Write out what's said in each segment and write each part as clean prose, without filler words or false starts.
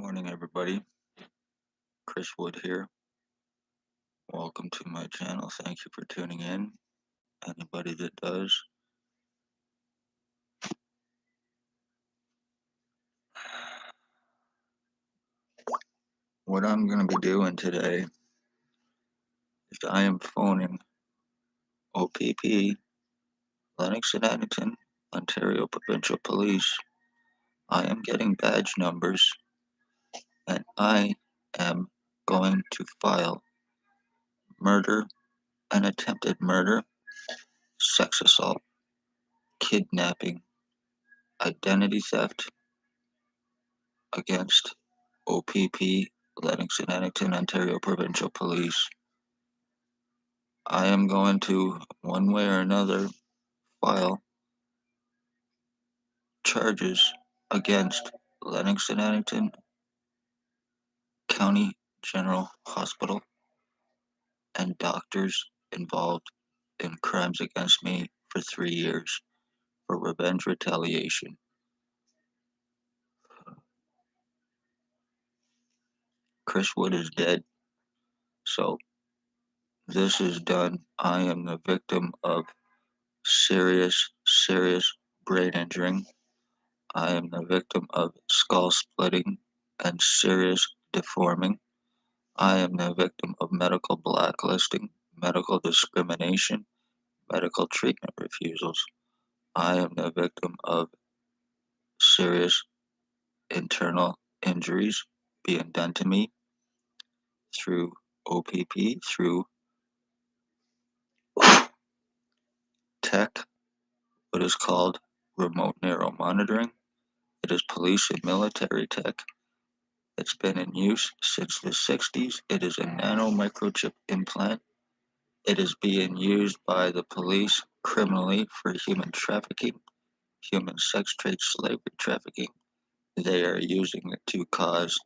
Morning, everybody. Chris Wood here. Welcome to my channel. Thank you for tuning in. Anybody that does. What I'm going to be doing today is I am phoning O.P.P, Lennox and Addington, Ontario Provincial Police. I am getting badge numbers and I am going to file murder and attempted murder, sex assault, kidnapping, identity theft against O.P.P, Lennox and Addington, Ontario Provincial Police. I am going to, one way or another, file charges against Lennox and Addington County General Hospital and doctors involved in crimes against me for 3 years for revenge retaliation. Chris Wood is dead, so this is done. I am the victim of serious brain injuring. I am the victim of skull splitting and serious deforming. I am the victim of medical blacklisting, medical discrimination, medical treatment refusals. I am the victim of serious internal injuries being done to me through O.P.P, through tech, what is called remote neural monitoring. It is police and military tech. It's been in use since the 60s. It is a nano microchip implant. It is being used by the police criminally for human trafficking, human sex trade, slavery trafficking. They are using it to cause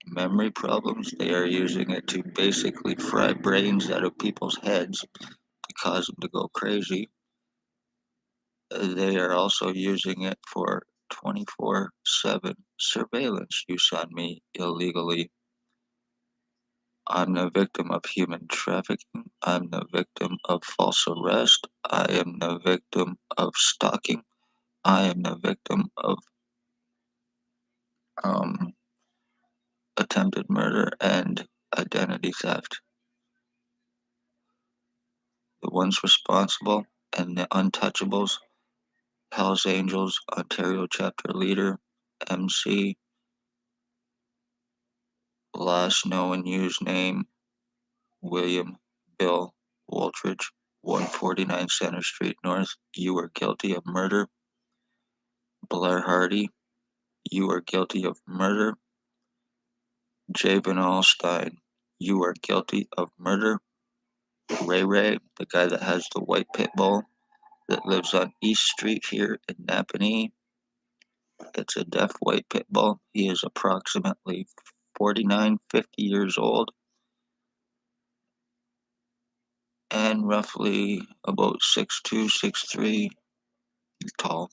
memory problems. They are using it to basically fry brains out of people's heads to cause them to go crazy. They are also using it for 24/7 surveillance use on me illegally. I'm the victim of human trafficking. I'm the victim of false arrest. I am the victim of stalking. I am the victim of attempted murder and identity theft. The ones responsible and the untouchables, Hells Angels Ontario chapter leader, MC, last known used name, William Bill Woltridge, 149 Center Street North. You are guilty of murder. Blair Hardy, you are guilty of murder. Jabin Allstein, you are guilty of murder. Ray, the guy that has the white pit bull that lives on East Street here in Napanee. It's a deaf white pit bull. He is approximately 49, 50 years old and roughly about 6'2", 6'3" tall.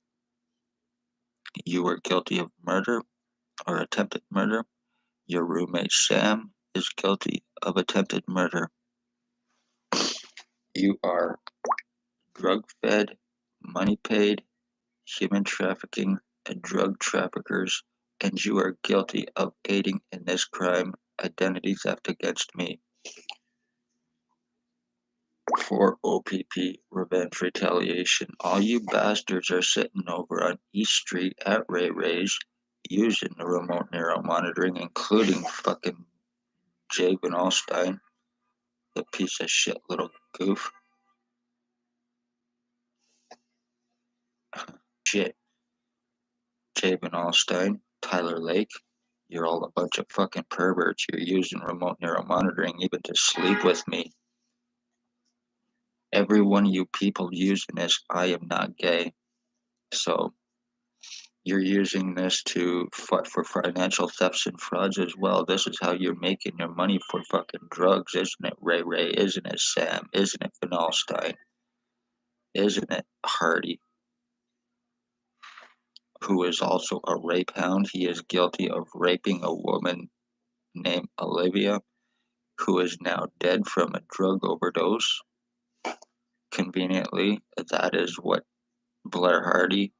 You are guilty of murder or attempted murder. Your roommate Sam is guilty of attempted murder. You are drug-fed, money-paid, human trafficking, and drug traffickers, and you are guilty of aiding in this crime, identity theft against me, for O.P.P revenge retaliation. All you bastards are sitting over on East Street at Ray's using the remote neural monitoring, including fucking Jabin Allstein, the piece of shit little goof. Shit. Jabin Allstein, Tyler Lake, you're all a bunch of fucking perverts. You're using remote neural monitoring even to sleep with me. Every one of you people using this, I am not gay. So you're using this for financial thefts and frauds as well. This is how you're making your money for fucking drugs, isn't it, Ray? Isn't it, Sam? Isn't it, Van Alstyne? Isn't it, Hardy? who is also a rape hound. He is guilty of raping a woman named Olivia, who is now dead from a drug overdose. Conveniently, that is what Blair Hardy,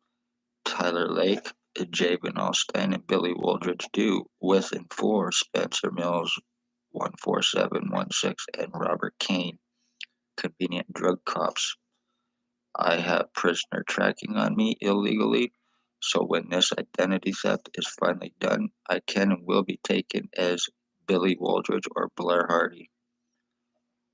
Tyler Lake, Jabin Alstein, and Billy Wooldridge do with and for Spencer Mills 14716 and Robert Kane, convenient drug cops. I have prisoner tracking on me illegally, so when this identity theft is finally done, I can and will be taken as Billy Wooldridge or Blair Hardy.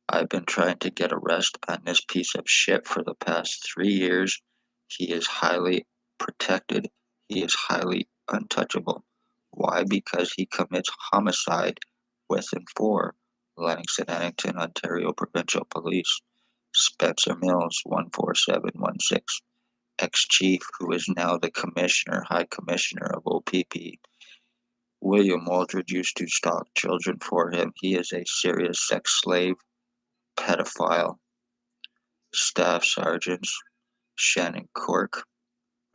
I've been trying to get arrest on this piece of shit for the past 3 years. He is highly protected. He is highly untouchable. Why? Because he commits homicide with and for Lennox and Addington, Ontario Provincial Police. Spencer Mills, 14716, ex-chief who is now the High Commissioner of O.P.P. William Wooldridge used to stalk children for him. He is a serious sex slave, pedophile. Staff Sergeants Shannon Cork,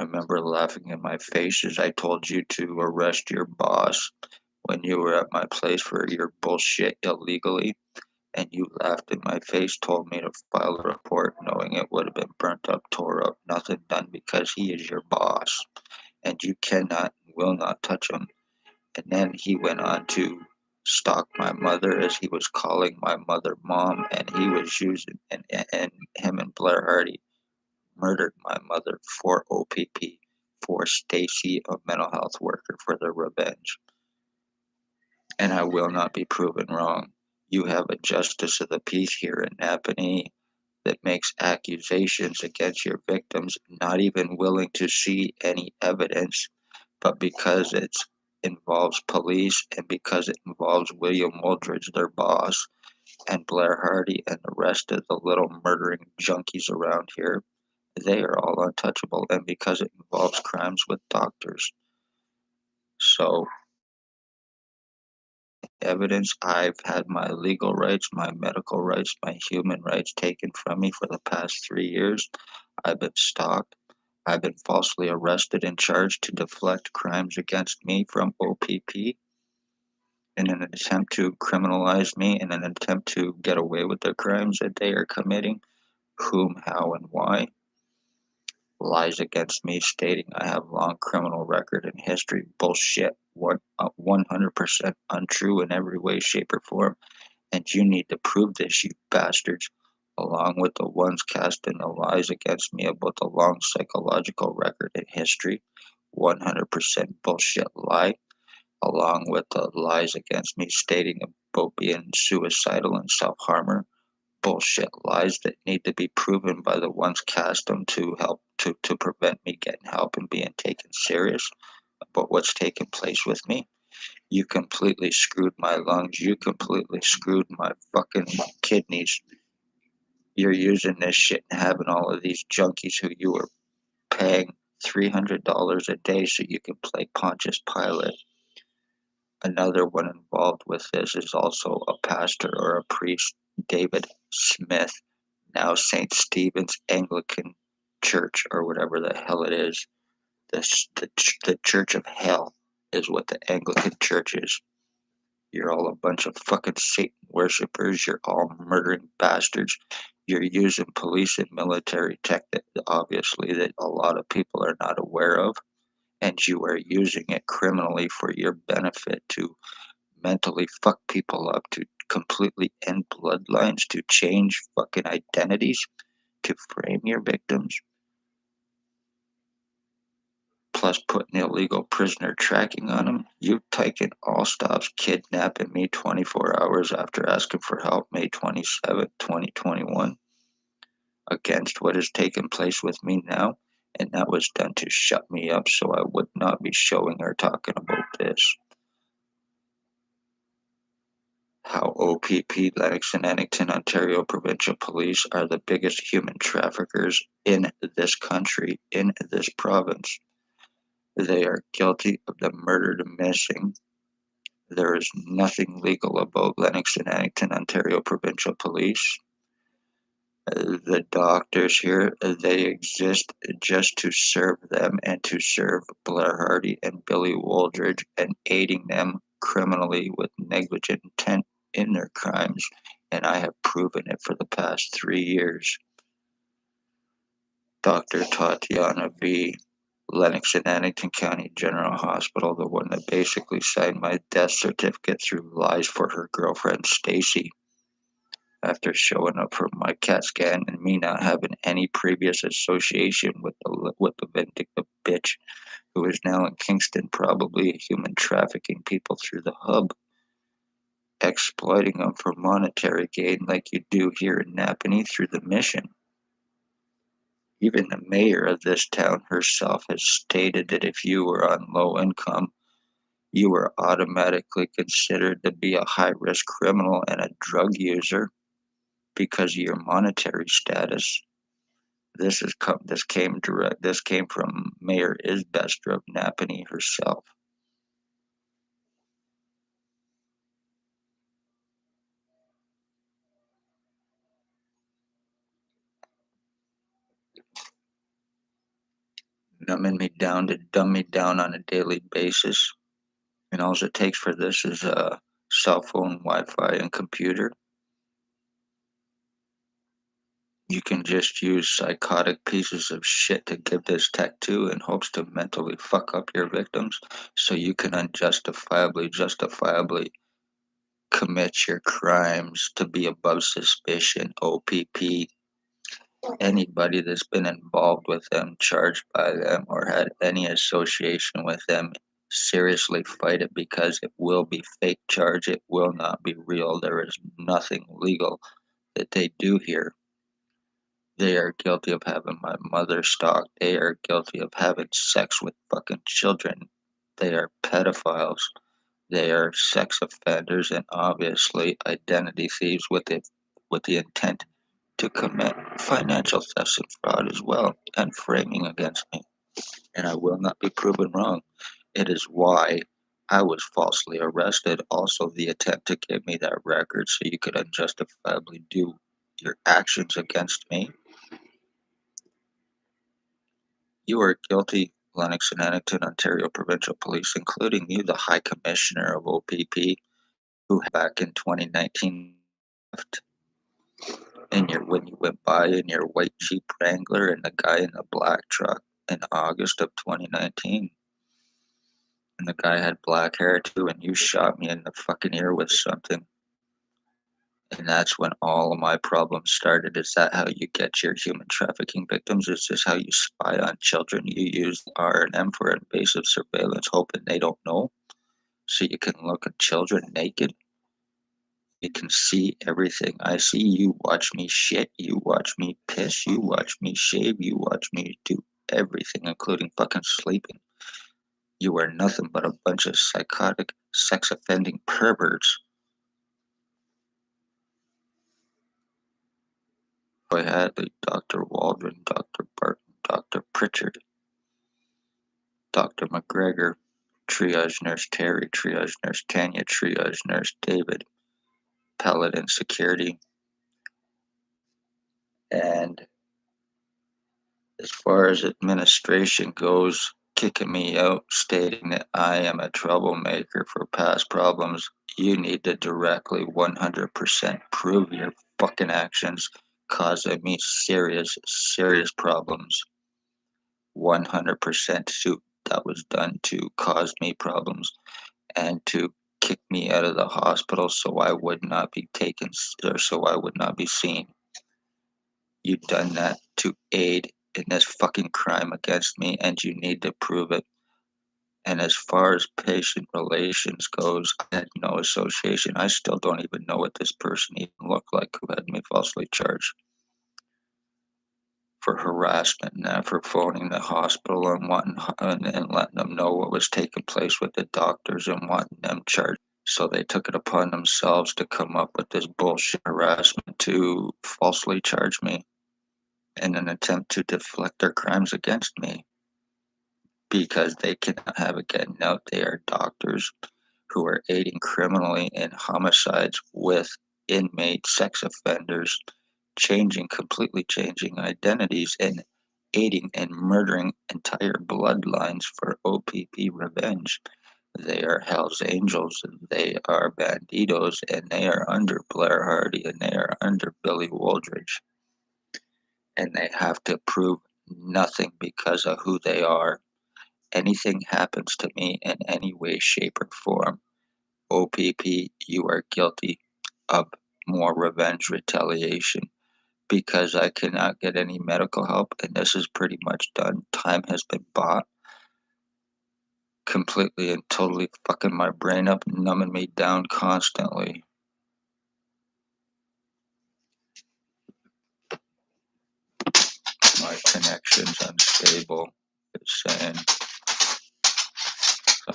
remember laughing in my face as I told you to arrest your boss when you were at my place for your bullshit illegally, and you laughed in my face, told me to file a report knowing it would have been burnt up, tore up, nothing done because he is your boss, and you cannot and will not touch him. And then he went on to stalk my mother as he was calling my mother mom, and he was using, and him and Blair Hardy murdered my mother for O.P.P, for Stacy, a mental health worker, for their revenge. And I will not be proven wrong. You have a justice of the peace here in Napanee that makes accusations against your victims, not even willing to see any evidence, but because it involves police and because it involves William Wooldridge, their boss, and Blair Hardy and the rest of the little murdering junkies around here, they are all untouchable, and because it involves crimes with doctors. So, evidence, I've had my legal rights, my medical rights, my human rights taken from me for the past 3 years. I've been stalked. I've been falsely arrested and charged to deflect crimes against me from O.P.P in an attempt to criminalize me, in an attempt to get away with the crimes that they are committing. Whom, how, and why. Lies against me stating I have long criminal record and history. Bullshit. 100% untrue in every way, shape, or form. And you need to prove this, you bastards, along with the ones casting the lies against me about the long psychological record and history. 100% bullshit lie, along with the lies against me stating about being suicidal and self-harmer. Bullshit lies that need to be proven by the ones cast them to help to prevent me getting help and being taken serious about what's taking place with me. You completely screwed my lungs. You completely screwed my fucking kidneys. You're using this shit and having all of these junkies who you were paying $300 a day so you can play Pontius Pilate. Another one involved with this is also a pastor or a priest, David Smith, now St. Stephen's Anglican Church, or whatever the hell it is. The Church of Hell is what the Anglican Church is. You're all a bunch of fucking Satan worshippers. You're all murdering bastards. You're using police and military tech that obviously that a lot of people are not aware of, and you are using it criminally for your benefit to mentally fuck people up, to completely end bloodlines, to change fucking identities, to frame your victims, plus putting illegal prisoner tracking on them. You've taken all stops kidnapping me 24 hours after asking for help May 27, 2021, against what has taken place with me now, and that was done to shut me up so I would not be showing or talking about this. How O.P.P, Lennox and Addington, Ontario Provincial Police are the biggest human traffickers in this country, in this province. They are guilty of the murder to missing. There is nothing legal about Lennox and Addington, Ontario Provincial Police. The doctors here, they exist just to serve them and to serve Blair Hardy and Billy Wooldridge and aiding them criminally with negligent intent in their crimes, and I have proven it for the past 3 years. Dr. Tatiana V. Lennox in Addington County General Hospital, the one that basically signed my death certificate through lies for her girlfriend Stacy. After showing up for my CAT scan and me not having any previous association with the vindictive bitch who is now in Kingston, probably human trafficking people through the hub, exploiting them for monetary gain like you do here in Napanee through the mission. Even the mayor of this town herself has stated that if you were on low income, you were automatically considered to be a high risk criminal and a drug user because of your monetary status. This came from Mayor Isbester of Napanee herself. Numbing me down to dumb me down on a daily basis. And all it takes for this is a cell phone, Wi-Fi, and computer. You can just use psychotic pieces of shit to give this tech to in hopes to mentally fuck up your victims so you can justifiably commit your crimes to be above suspicion. O.P.P. Anybody that's been involved with them, charged by them, or had any association with them, seriously fight it because it will be fake charge. It will not be real. There is nothing legal that they do here. They are guilty of having my mother stalked. They are guilty of having sex with fucking children. They are pedophiles. They are sex offenders and obviously identity thieves with the intent to commit financial theft and fraud as well, and framing against me. And I will not be proven wrong. It is why I was falsely arrested. Also, the attempt to give me that record so you could unjustifiably do your actions against me. You are guilty, Lennox and Addington, Ontario Provincial Police, including you, the High Commissioner of O.P.P, who back in 2019 left when you went by in your white Jeep Wrangler and the guy in the black truck in August of 2019. And the guy had black hair too, and you shot me in the fucking ear with something. And that's when all of my problems started. Is that how you get your human trafficking victims? Is this how you spy on children? You use R&M for invasive surveillance, hoping they don't know, so you can look at children naked. You can see everything. I see you watch me shit, you watch me piss, you watch me shave, you watch me do everything, including fucking sleeping. You are nothing but a bunch of psychotic, sex offending perverts. Roy Hadley, Dr. Waldron, Dr. Barton, Dr. Pritchard, Dr. McGregor, triage nurse Terry, triage nurse Tanya, triage nurse David, paladin security, and as far as administration goes, kicking me out, stating that I am a troublemaker for past problems, you need to directly 100% prove your fucking actions causing me serious problems. 100% that was done to cause me problems and to kick me out of the hospital so I would not be taken or so I would not be seen. You've done that to aid in this fucking crime against me, and you need to prove it. And as far as patient relations goes, I had no association. I still don't even know what this person even looked like who had me falsely charged for harassment and for phoning the hospital and and letting them know what was taking place with the doctors and wanting them charged. So they took it upon themselves to come up with this bullshit harassment to falsely charge me in an attempt to deflect their crimes against me because they cannot have it getting out they are doctors who are aiding criminally in homicides with inmate sex offenders completely changing identities and aiding and murdering entire bloodlines for O.P.P revenge. They are Hell's Angels, they are Banditos, and they are under Blair Hardy, and they are under Billy Wooldridge. And they have to prove nothing because of who they are. Anything happens to me in any way, shape, or form, O.P.P, you are guilty of more revenge retaliation because I cannot get any medical help, and this is pretty much done. Time has been bought completely and totally fucking my brain up, numbing me down constantly. My connection's unstable, it's saying. So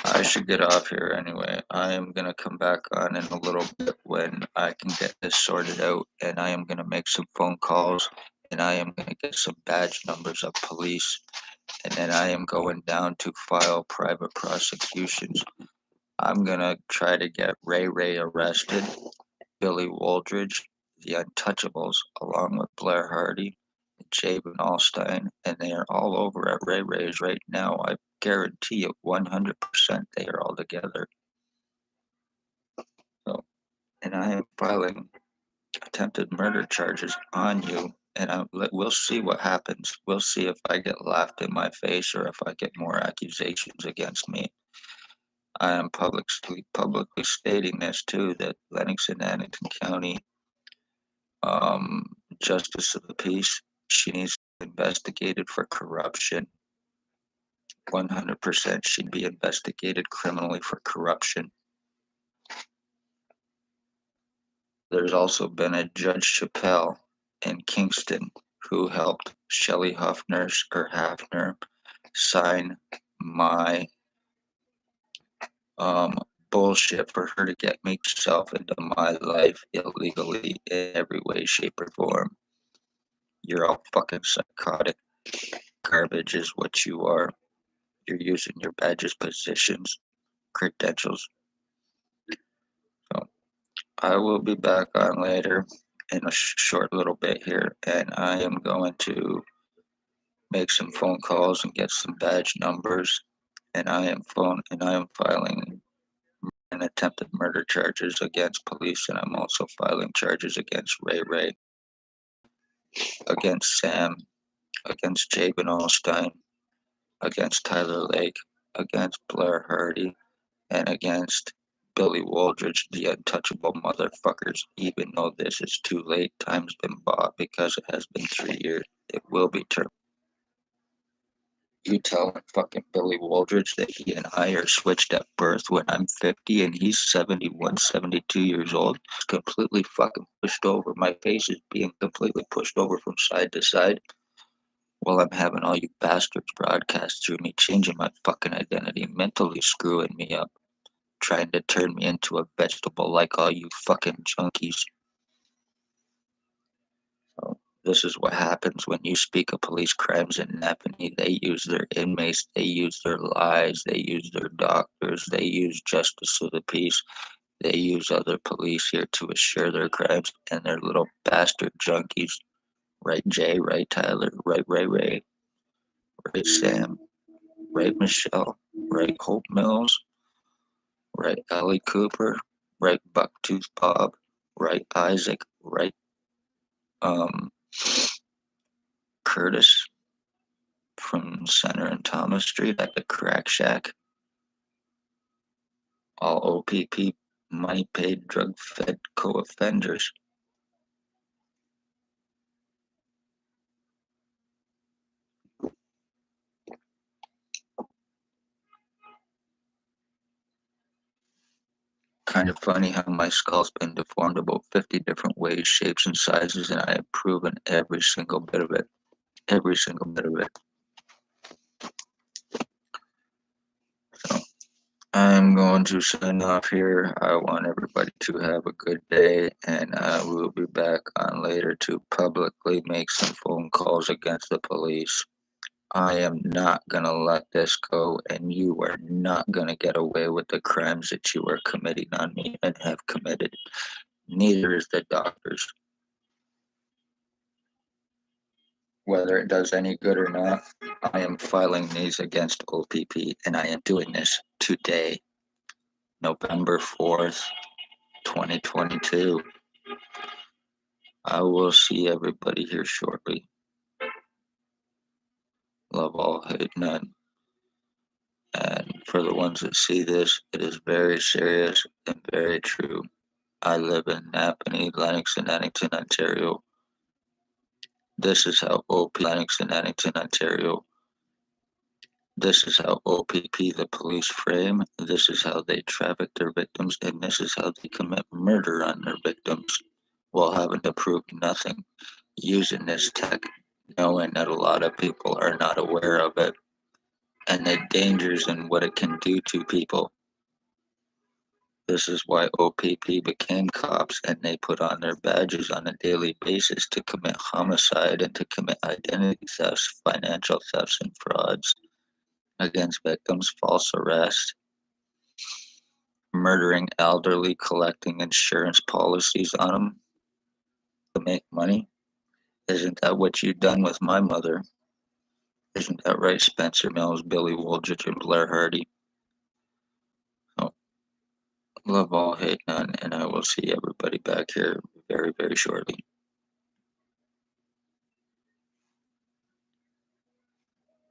I should get off here anyway. I am going to come back on in a little bit when I can get this sorted out, and I am going to make some phone calls, and I am going to get some badge numbers of police, and then I am going down to file private prosecutions. I'm going to try to get Ray arrested, Billy Wooldridge, the Untouchables, along with Blair Hardy, Jabin Allstein, and they are all over at Ray's right now. I guarantee you 100% they are all together. So, and I am filing attempted murder charges on you, and we'll see what happens. We'll see if I get laughed in my face or if I get more accusations against me. I am publicly stating this too, that Lennox and Addington County Justice of the Peace, she needs to be investigated for corruption. 100% she'd be investigated criminally for corruption. There's also been a Judge Chappelle in Kingston who helped Shelley Hafner sign my bullshit for her to get myself into my life illegally in every way, shape, or form. You're all fucking psychotic. Garbage is what you are. You're using your badges, positions, credentials. So I will be back on later in a short little bit here, and I am going to make some phone calls and get some badge numbers, and I am filing an attempted murder charges against police, and I'm also filing charges against Ray, against Sam, against Jabin Allstein, against Tyler Lake, against Blair Hardy, and against Billy Wooldridge, the untouchable motherfuckers. Even though this is too late, time's been bought because it has been 3 years. It will be terminated. You tell fucking Billy Wooldridge that he and I are switched at birth when I'm 50 and he's 71, 72 years old. It's completely fucking pushed over. My face is being completely pushed over from side to side while I'm having all you bastards broadcast through me, changing my fucking identity, mentally screwing me up, trying to turn me into a vegetable like all you fucking junkies. So this is what happens when you speak of police crimes in Napanee. They use their inmates, they use their lies, they use their doctors, they use justice of the peace, they use other police here to assure their crimes, and they're little bastard junkies. Right Jay, right Tyler, right Ray, right Sam, right Michelle, right Hope Mills, right Ellie Cooper, right Bucktooth Bob, right Isaac, right Curtis from Center and Thomas Street at the Crack Shack. All O.P.P money paid drug fed co-offenders. Kind of funny how my skull's been deformed about 50 different ways, shapes, and sizes, and I have proven every single bit of it. Every single bit of it. So I'm going to sign off here. I want everybody to have a good day, and I will be back on later to publicly make some phone calls against the police. I am not going to let this go, and you are not going to get away with the crimes that you are committing on me and have committed. Neither is the doctors. Whether it does any good or not, I am filing these against O.P.P, and I am doing this today, November 4th, 2022. I will see everybody here shortly. Love all, hate none. And for the ones that see this, it is very serious and very true. I live in Napanee, Lennox, and Addington, Ontario. This is how O.P. Lennox and Addington, Ontario. This is how O.P.P. the police frame. This is how they traffic their victims, and this is how they commit murder on their victims while having to prove nothing. Using this tech, knowing that a lot of people are not aware of it and the dangers and what it can do to people. This is why O.P.P. became cops, and they put on their badges on a daily basis to commit homicide and to commit identity thefts, financial thefts, and frauds against victims, false arrest, murdering elderly, collecting insurance policies on them to make money. Isn't that what you've done with my mother? Isn't that right, Spencer Mills, Billy Woolgich, and Blair Hardy? So, love all, hate none, and I will see everybody back here very, very shortly.